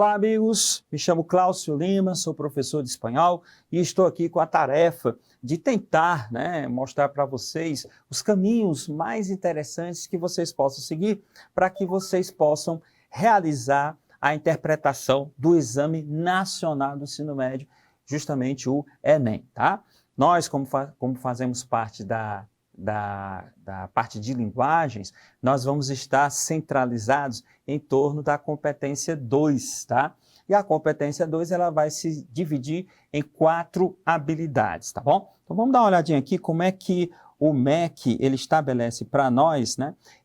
Olá, amigos. Me chamo Cláudio Lima, sou professor de espanhol e estou aqui com a tarefa de tentar, mostrar para vocês os caminhos mais interessantes que vocês possam seguir para que vocês possam realizar a interpretação do Exame Nacional do Ensino Médio, justamente o Enem, tá? Nós, como fazemos parte da parte de linguagens, nós vamos estar centralizados em torno da competência 2, tá? E a competência 2, ela vai se dividir em 4 habilidades, tá bom? Então vamos dar uma olhadinha aqui como é que o MEC, ele estabelece para nós,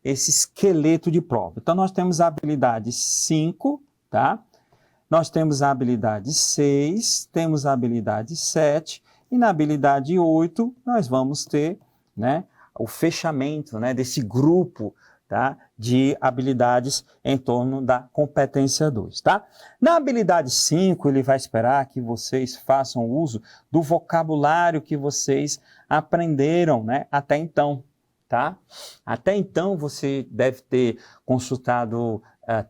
esse esqueleto de prova. Então nós temos a habilidade 5, tá? Nós temos a habilidade 6, temos a habilidade 7, e na habilidade 8 nós vamos ter o fechamento desse grupo, tá, de habilidades em torno da competência 2. Tá? Na habilidade 5, ele vai esperar que vocês façam uso do vocabulário que vocês aprenderam até então. Tá? Até então você deve ter consultado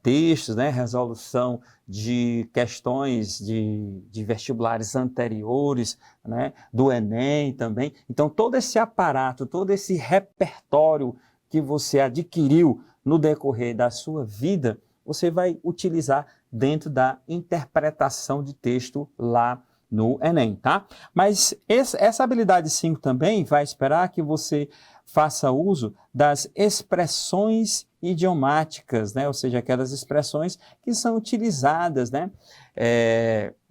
textos, resolução de questões de vestibulares anteriores, do Enem também. Então todo esse aparato, todo esse repertório que você adquiriu no decorrer da sua vida, você vai utilizar dentro da interpretação de texto lá no Enem, tá? Mas essa habilidade 5 também vai esperar que você faça uso das expressões idiomáticas, ou seja, aquelas expressões que são utilizadas,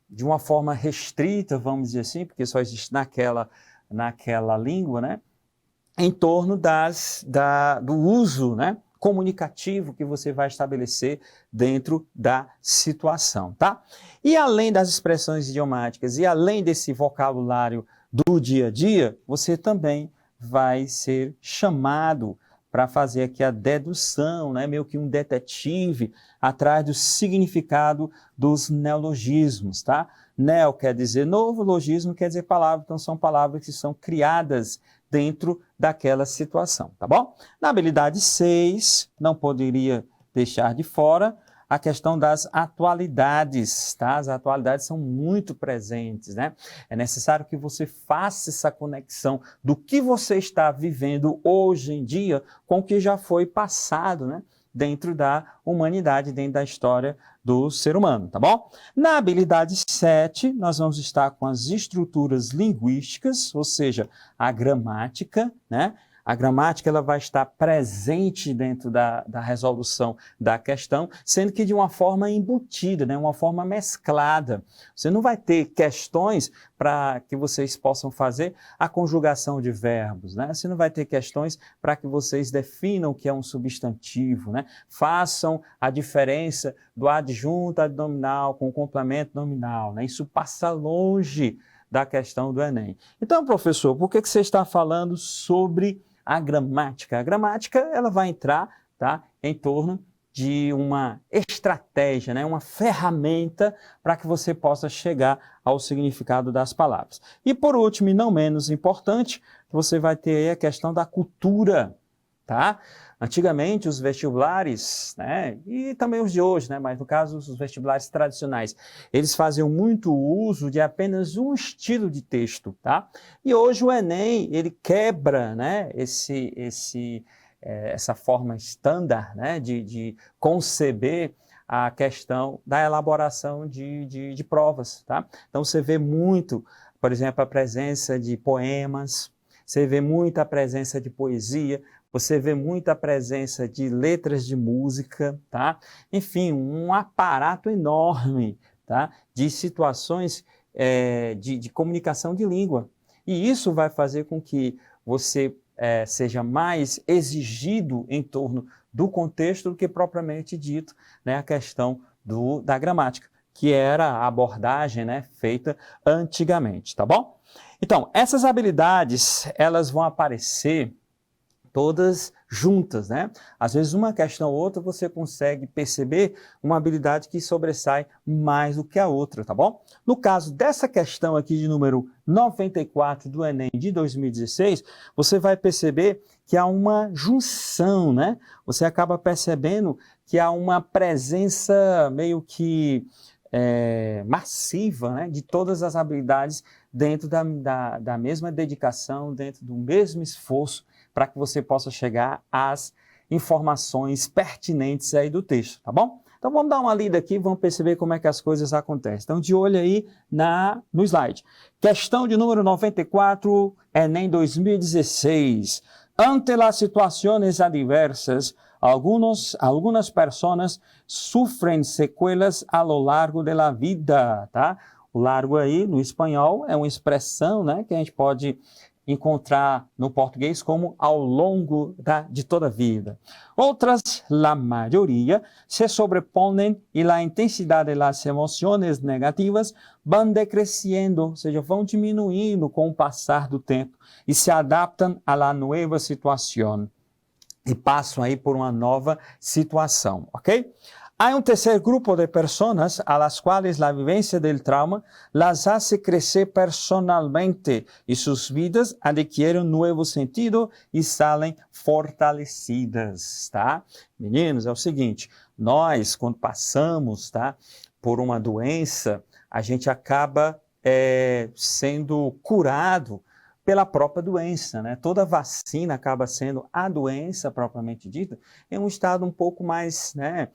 de uma forma restrita, vamos dizer assim, porque só existe naquela língua, em torno do uso, comunicativo que você vai estabelecer dentro da situação, tá? E além das expressões idiomáticas e além desse vocabulário do dia a dia, você também vai ser chamado para fazer aqui a dedução, meio que um detetive atrás do significado dos neologismos, tá? Neo quer dizer novo, logismo quer dizer palavra, então são palavras que são criadas dentro daquela situação, tá bom? Na habilidade 6, não poderia deixar de fora a questão das atualidades, tá? As atualidades são muito presentes, É necessário que você faça essa conexão do que você está vivendo hoje em dia com o que já foi passado, dentro da humanidade, dentro da história do ser humano, tá bom? Na habilidade 7, nós vamos estar com as estruturas linguísticas, ou seja, a gramática, A gramática ela vai estar presente dentro da resolução da questão, sendo que de uma forma embutida, uma forma mesclada. Você não vai ter questões para que vocês possam fazer a conjugação de verbos, Você não vai ter questões para que vocês definam o que é um substantivo, Façam a diferença do adjunto adnominal com o complemento nominal, Isso passa longe da questão do Enem. Então, professor, por que você está falando sobre a gramática? A gramática ela vai entrar, tá, em torno de uma estratégia, uma ferramenta para que você possa chegar ao significado das palavras. E por último, e não menos importante, você vai ter aí a questão da cultura, tá? Antigamente, os vestibulares, e também os de hoje, mas no caso os vestibulares tradicionais, eles faziam muito uso de apenas um estilo de texto, tá? E hoje o Enem, ele quebra, essa forma estándar, de conceber a questão da elaboração de provas, tá? Então você vê muito, por exemplo, a presença de poemas, você vê muita presença de poesia, você vê muita presença de letras de música, tá? Enfim, um aparato enorme, tá? De situações de comunicação de língua. E isso vai fazer com que você seja mais exigido em torno do contexto do que propriamente dito, a questão da gramática, que era a abordagem feita antigamente, tá bom? Então, essas habilidades, elas vão aparecer todas juntas, né? Às vezes uma questão ou outra você consegue perceber uma habilidade que sobressai mais do que a outra, tá bom? No caso dessa questão aqui de número 94 do Enem de 2016, você vai perceber que há uma junção, né? Você acaba percebendo que há uma presença meio que massiva, né, de todas as habilidades dentro da mesma dedicação, dentro do mesmo esforço para que você possa chegar às informações pertinentes aí do texto, tá bom? Então vamos dar uma lida aqui, vamos perceber como é que as coisas acontecem. Então de olho aí no slide. Questão de número 94, Enem 2016. Ante las situaciones adversas, algunas personas sofrem sequelas a lo largo de la vida, tá? O largo aí, no espanhol, é uma expressão, né, que a gente pode encontrar no português como ao longo de toda a vida. Outras, la mayoría, se sobreponen y la intensidad de las emociones negativas van decreciendo, ou seja, vão diminuindo com o passar do tempo e se adaptam a la nueva situación. E passam aí por uma nova situação, ok? Há um terceiro grupo de pessoas a las quales la vivencia del trauma las hace crecer personalmente e suas vidas adquirem um novo sentido e saem fortalecidas, tá? Meninos, é o seguinte, nós, quando passamos, tá, por uma doença, a gente acaba sendo curado pela própria doença, né? Toda vacina acaba sendo a doença propriamente dita em um estado um pouco mais, né,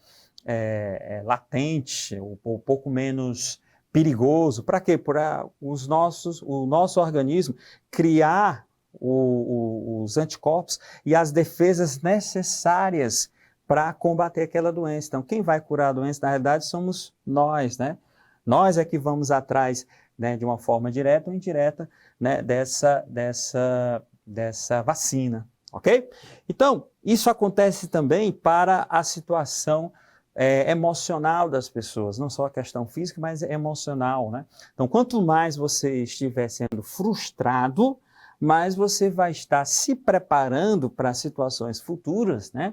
latente, um pouco menos perigoso. Para quê? Para o nosso organismo criar os anticorpos e as defesas necessárias para combater aquela doença. Então, quem vai curar a doença, na realidade, somos nós, né? Nós é que vamos atrás, né, de uma forma direta ou indireta, né, dessa vacina, ok? Então, isso acontece também para a situação emocional das pessoas, não só a questão física, mas emocional, né? Então, quanto mais você estiver sendo frustrado, mais você vai estar se preparando para situações futuras, né?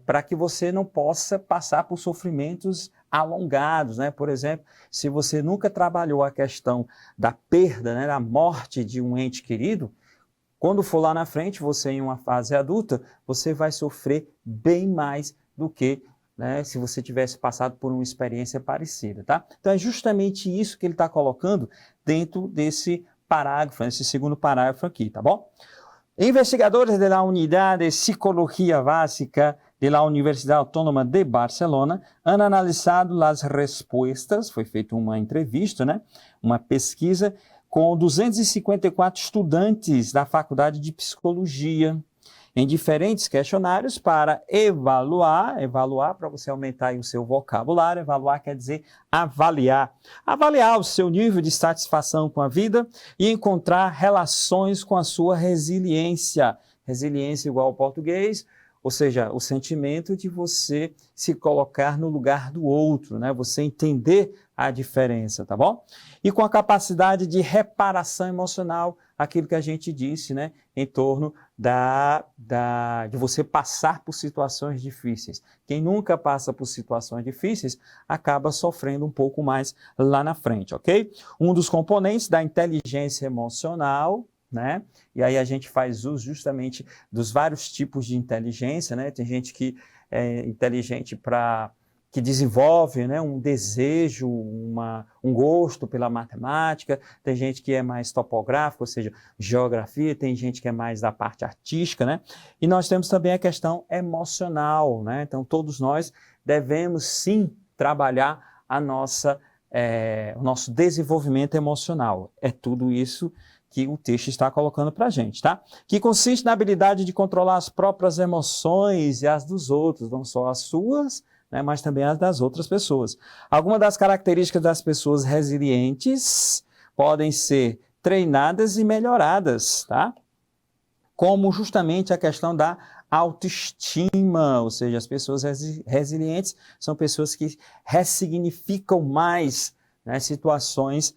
Para que você não possa passar por sofrimentos alongados, né? Por exemplo, se você nunca trabalhou a questão da perda, né, da morte de um ente querido, quando for lá na frente, você em uma fase adulta, você vai sofrer bem mais do que, né, se você tivesse passado por uma experiência parecida, tá? Então é justamente isso que ele está colocando dentro desse parágrafo, nesse segundo parágrafo aqui, tá bom? Investigadores da Unidade de Psicologia Básica da Universidade Autônoma de Barcelona han analisado as respostas, foi feita uma entrevista, né, uma pesquisa com 254 estudantes da Faculdade de Psicologia, em diferentes questionários para evaluar para você aumentar aí o seu vocabulário. Evaluar quer dizer avaliar o seu nível de satisfação com a vida e encontrar relações com a sua resiliência. Resiliência igual ao português, ou seja, o sentimento de você se colocar no lugar do outro, né? Você entender a diferença, tá bom? E com a capacidade de reparação emocional, aquilo que a gente disse, né? Em torno de você passar por situações difíceis. Quem nunca passa por situações difíceis acaba sofrendo um pouco mais lá na frente, ok? Um dos componentes da inteligência emocional, né? E aí a gente faz uso justamente dos vários tipos de inteligência, né? Tem gente que é inteligente que desenvolve, né, um desejo, um gosto pela matemática, tem gente que é mais topográfica, ou seja, geografia, tem gente que é mais da parte artística, né? E nós temos também a questão emocional, né? Então todos nós devemos sim trabalhar o nosso desenvolvimento emocional. É tudo isso que o texto está colocando para a gente, tá? Que consiste na habilidade de controlar as próprias emoções e as dos outros, não só as suas, né, mas também as das outras pessoas. Algumas das características das pessoas resilientes podem ser treinadas e melhoradas, tá? Como justamente a questão da autoestima, ou seja, as pessoas resilientes são pessoas que ressignificam mais, né, situações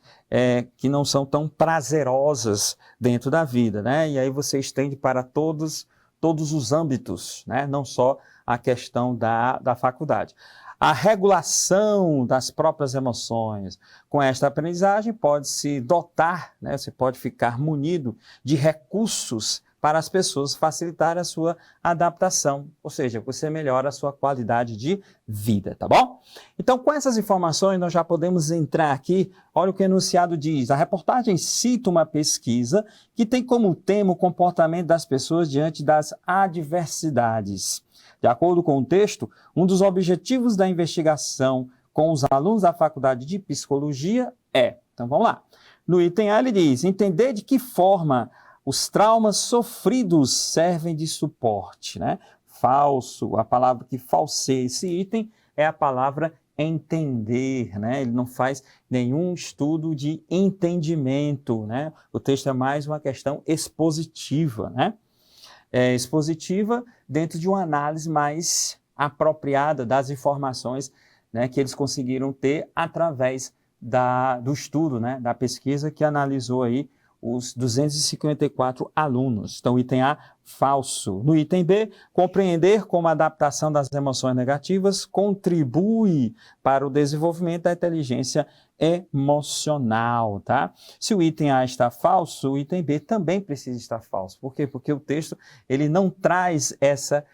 que não são tão prazerosas dentro da vida, né? E aí você estende para todos todos os âmbitos, né? Não só a questão da faculdade. A regulação das próprias emoções. Com esta aprendizagem, pode-se dotar, né? Você pode ficar munido de recursos para as pessoas facilitar a sua adaptação, ou seja, você melhora a sua qualidade de vida, tá bom? Então, com essas informações, nós já podemos entrar aqui. Olha o que o enunciado diz. A reportagem cita uma pesquisa que tem como tema o comportamento das pessoas diante das adversidades. De acordo com o texto, um dos objetivos da investigação com os alunos da Faculdade de Psicologia é, então vamos lá, no item A ele diz, entender de que forma os traumas sofridos servem de suporte, né? Falso, a palavra que falseia esse item é a palavra entender, né? Ele não faz nenhum estudo de entendimento, né? O texto é mais uma questão expositiva, né? Expositiva dentro de uma análise mais apropriada das informações, né, que eles conseguiram ter através do estudo, né, da pesquisa que analisou aí os 254 alunos. Então, item A, falso. No item B, compreender como a adaptação das emoções negativas contribui para o desenvolvimento da inteligência emocional, tá? Se o item A está falso, o item B também precisa estar falso. Por quê? Porque o texto ele não traz essa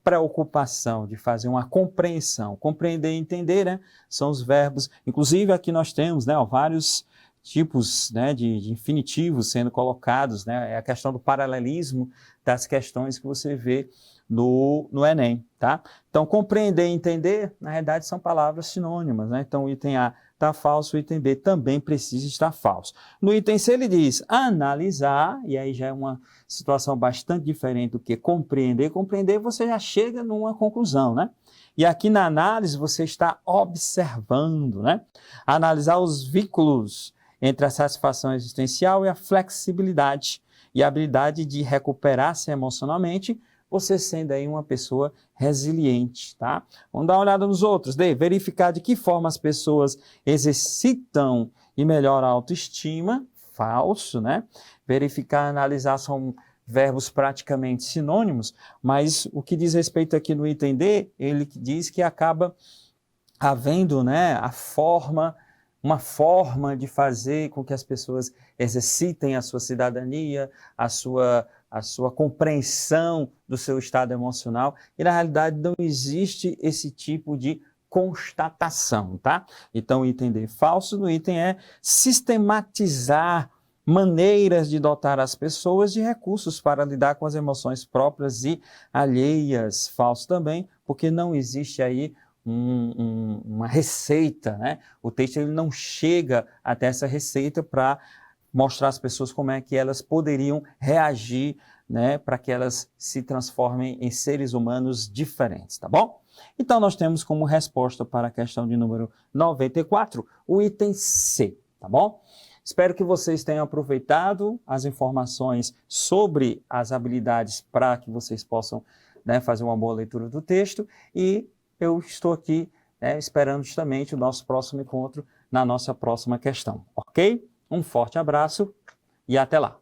preocupação de fazer uma compreensão. Compreender e entender, né? São os verbos. Inclusive, aqui nós temos, né, vários tipos, né, de infinitivos sendo colocados, né? É a questão do paralelismo das questões que você vê no Enem, tá? Então, compreender e entender, na realidade, são palavras sinônimas, né? Então, o item A está falso, o item B também precisa estar falso. No item C, ele diz analisar, e aí já é uma situação bastante diferente do que compreender. Compreender, você já chega numa conclusão, né? E aqui na análise, você está observando, né? Analisar os vínculos entre a satisfação existencial e a flexibilidade e a habilidade de recuperar-se emocionalmente, você sendo aí uma pessoa resiliente, tá? Vamos dar uma olhada nos outros. D, verificar de que forma as pessoas exercitam e melhoram a autoestima, falso, né? Verificar, analisar são verbos praticamente sinônimos, mas o que diz respeito aqui no item D, ele diz que acaba havendo, né, uma forma de fazer com que as pessoas exercitem a sua cidadania, a sua compreensão do seu estado emocional, e na realidade não existe esse tipo de constatação, tá? Então, o item D falso, no item E, sistematizar maneiras de dotar as pessoas de recursos para lidar com as emoções próprias e alheias, falso também, porque não existe aí uma receita, né? O texto ele não chega até essa receita para mostrar às pessoas como é que elas poderiam reagir, né, para que elas se transformem em seres humanos diferentes, tá bom? Então, nós temos como resposta para a questão de número 94, o item C, tá bom? Espero que vocês tenham aproveitado as informações sobre as habilidades para que vocês possam, né, fazer uma boa leitura do texto, e eu estou aqui, né, esperando justamente o nosso próximo encontro na nossa próxima questão, ok? Um forte abraço e até lá!